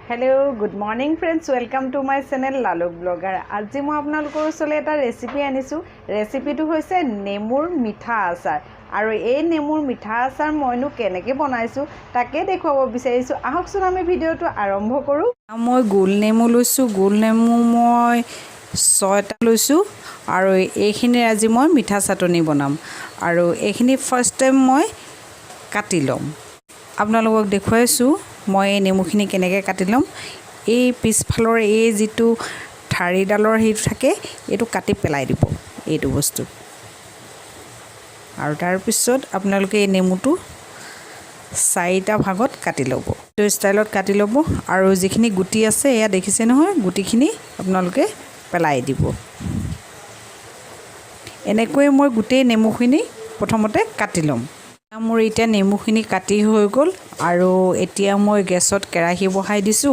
hello good morning friends welcome to my channel Laluk blogger आज मैं आपनालोকৰ ওচৰলৈ এটা ৰেচিপি আনিছো ৰেচিপিটো হৈছে নেমুৰ মিঠা আচাৰ আৰু এই নেমুৰ মিঠা আচাৰ মইনো কেনেকৈ বনাইছো তাকে দেখুৱাব বিচাৰিছো আহকচোন আমি ভিডিওটো আৰম্ভ কৰো মই গোল নেমু লৈছো গোল নেমু মই 6টা লৈছো আৰু এইখিনি আজি মই মিঠা চাটনি বনাম আৰু এইখিনি ফাৰ্স্ট টাইম মই কাটি লম আপোনালোকক দেখুৱাইছো মই এই নেমুখিনি কেনেকৈ কাটি লম এই পিছফালৰ এই যেটো ঠাৰিডালৰ হেতু থাকে এটো কাটি পেলাই দিব এইটো বস্তু আৰু তাৰ পিছত আপোনালোকে এই নেমুটো 4টা ভাগত কাটি ল'ব এই ষ্টাইলত কাটি ল'ব আৰু যিখিনি গুটি আছে এয়া দেখিছে নহয় গুটিখিনি আপোনালোকে পেলাই দিব এনেকৈ মই গুটেই নেমুখিনি প্ৰথমতে কাটি ল'ম মোৰ এটা নেমুখিনি কাটি হৈ গ'ল আৰু এতিয়া মই গেছত কেৰাহী বহাই দিছো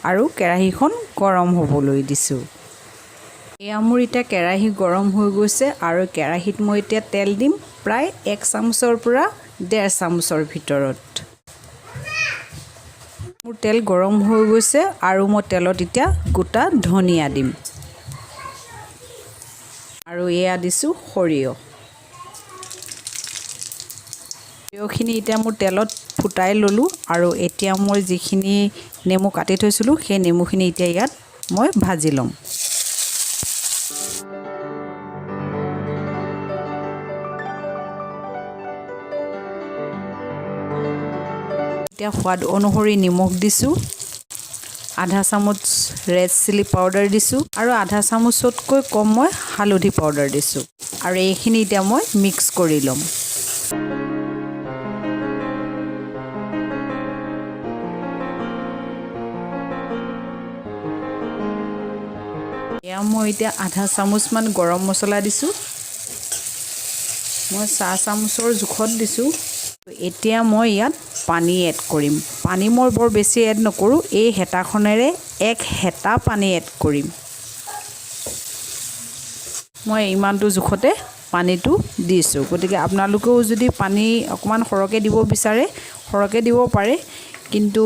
আৰু কেৰাহীখন গৰম হ'বলৈ দিছো এয়া মোৰ এটা কেৰাহী গৰম হৈ গৈছে আৰু কেৰাহীত মই এতিয়া তেল দিম প্ৰায় 1 চামুচৰ পৰা 1.5 চামুচৰ ভিতৰত মোৰ তেল গৰম হৈ গৈছে আৰু মই তেলত এতিয়া গোটা ধনিয়া দিম আৰু এয়া দিছো সৰিয়হ খিনি এটা মোৰ তেলত ফুটাই ললো আৰু এতিয়া মই যিখিনি নেমু কাটি থৈছিলো সেই নেমুখিনি এতিয়া ইয়াত মই ভাজি লম এতিয়া সোৱাদ অনুসৰি নিমখ দিছো আধা চামুচ ৰেড চিলি পাউডাৰ দিছো আৰু আধা চামুচতকৈ কম মই হালধি পাউডাৰ দিছো আৰু এইখিনি এতিয়া মই মিক্স কৰি লম মই এতিয়া আধা চামুচ মান গৰম মছলা দিছো মই 4 চামুচৰ জোখত দিছো এতিয়া মই ইয়াত পানী এড কৰিম পানী মই বৰ বেছি এড নকৰো এই হেতাখনেৰে এক হেতা পানী এড কৰিম মই ইমানটো জোখতে পানীটো দিছো গতিকে আপোনালোকেও যদি পানী অকমান সৰকে দিব বিচাৰে সৰকে দিব পাৰে কিন্তু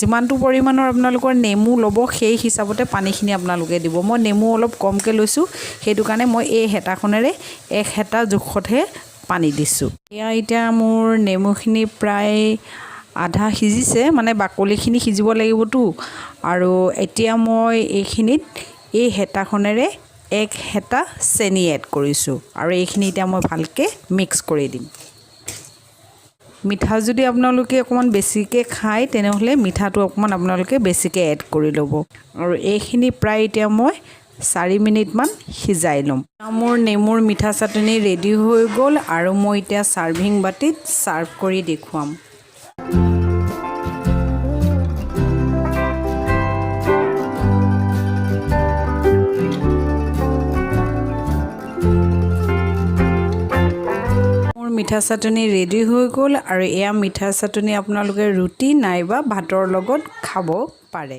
যিমানটো পৰিমাণৰ আপোনালোকৰ নেমু লব সেই হিচাপতে পানীখিনি আপোনালোকে দিব মই নেমু অলপ কমকে লৈছো হেতু কাৰণে মই এই হেতাখনেৰে এক হেতা জোখতহে পানী দিছো এতিয়া মোৰ নেমুখিনি প্ৰায় আধা সিজিছে মানে বাকলিখিনি সিজিব লাগিবটো আৰু এতিয়া মই এইখিনিত এই হেতাখনেৰে এক হেতা চেনি এড কৰিছো আৰু এইখিনি এতিয়া মই ভালকে মিক্স কৰি দিম মিঠা যদি আপোনালোকে অকমান বেছিকে খায় তেনেহলে মিঠাটো অকমান আপোনালোকে বেছিকে এড কৰি ল'ব আৰু এইখিনি প্ৰায় এতিয়া মই 4 মিনিট মান সিজাই লম মোৰ নেমুৰ মিঠা চাটনি ৰেডি হৈ গ'ল আৰু মই এতিয়া সাৰ্ভিং বাটিত সাৰ্ভ কৰি দেখুৱাম মিঠা চাটনি ৰেডি হৈ গ'ল আৰু এয়া মিঠা চাটনি আপোনালোকে ৰুটি নাইবা ভাতৰ লগত খাব পাৰে